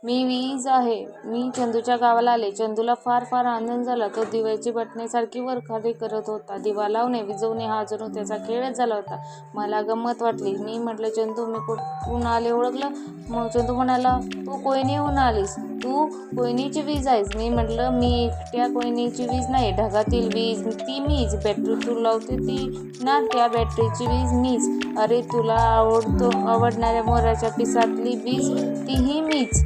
मी वीज आहे. मी चंदूच्या गावाला आले. चंदूला फार फार आनंद झाला. तो दिव्याची बटणे सारखी वरखाली करत होता. दिवा लावणे, विझवणे हा जणू त्याचा खेळच झाला होता. मला गंमत वाटली. मी म्हटलं, चंदू, मी कुठून आले ओळखलं? मग चंदू म्हणाला, तू कोयनेहून आलीस. तू कोयनेची वीज आहेस. मी म्हटलं, मी एकट्या कोयनेची वीज नाही, ढगातील वीज ती मीच. बॅटरी तू लावते ती ना, त्या बॅटरीची वीज मीच. अरे, तुला आवडणाऱ्या मोराच्या पिसातली वीज तीही मीच.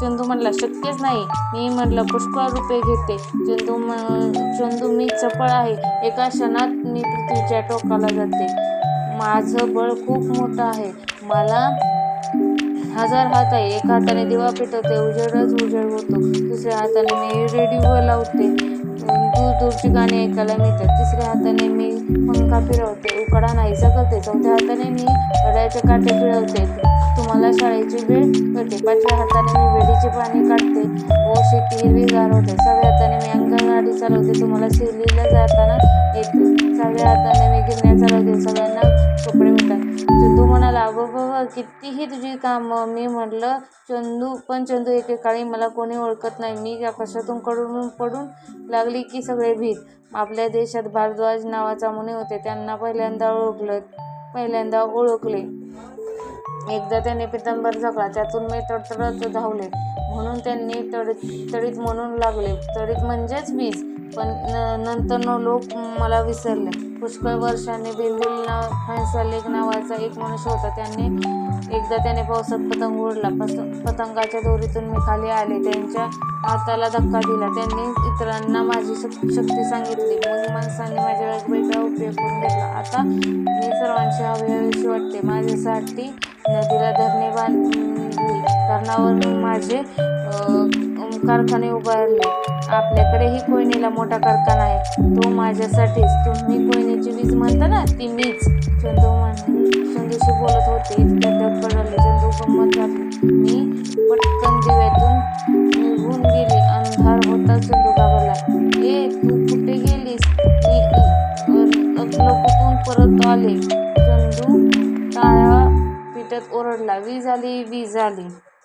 चंदू म्हणला, शक्यच नाही. मी म्हटलं, पुष्कळ रुपये घेते. चंदू, मी चपळ आहे. एका क्षणात मी पृथ्वीच्या टोकाला जाते. माझं बळ खूप मोठं आहे. मला 1000 हात आहे. एका हाताने दिवा पेटवते, उजेडच उजेड होतो. दुसऱ्या हाताने मी रेडिओ लावते, दूरदूरची गाणी ऐकायला मिळतात. तिसऱ्या हाताने मी पंखा फिरवते, उकाडा नाहीसा करते. चौथ्या हाताने मी घड्याळाचे काटे फिरवते, तुम्हाला शाळेची वेळ कळते. पाचव्या हाताने मी वेलीची पाने काढते व शेती हिरवीगार होते. सहाव्या हाताने मी अंगणगाडी चालवते, तुम्हाला सहलीला जाताना येते. सहाव्या हाताने मी गिरण्या चालवते, सगळ्यांना कपडे मिळतात. चंदू म्हणाला, अगं कितीही तुझी कामं. मी म्हटलं, चंदू, एकेकाळी मला कोणी ओळखत नाही. मी आकाशातून पडून लागली की सगळे भीत. आपल्या देशात भारद्वाज नावाचा मुनी होते, त्यांना पहिल्यांदा ओळखले. एकदा त्याने पितांबर झाकला, त्यातून मी तडतडत धावले म्हणून त्यांनी तडीत म्हणू लागले. तडीत म्हणजेच वीज. पण नंतर लोक मला विसरले. पुष्कळ वर्षांनी बेंदिल हंसलेख नावाचा एक मनुष्य होता. एकदा त्याने पावसात पतंग उडला. पतंगाच्या दोरीतून मी खाली आले. त्यांच्या हाताला धक्का दिला. त्यांनी इतरांना माझी शक्ती सांगितली. मग माणसांनी माझ्या वेगवेगळा उपयोग करून घेतला. आता मी सर्वांशी हवीहवीशी वाटते. माझ्यासाठी नदीला धरणे बांधली, धरणावर माझे कारखाने उभारले. आपल्याकडेही कोयनेला मोठा कारखाना आहे, तो माझ्यासाठीच. तुम्ही कोयनेची वीज म्हणता ना, ती मीच. चंदूशी बोलत होते, इतक्यात ढग पडले. चंदू गंमत झाली. मी पटकन दिव्यातून निघून गेले. अंधार होता. चंदू घाबरला. तू कुठे गेलीस? मी अक्कलकोटहून परत आले. चंदू टाळ्या पिटत ओरडला, वीज आली, वीज आली.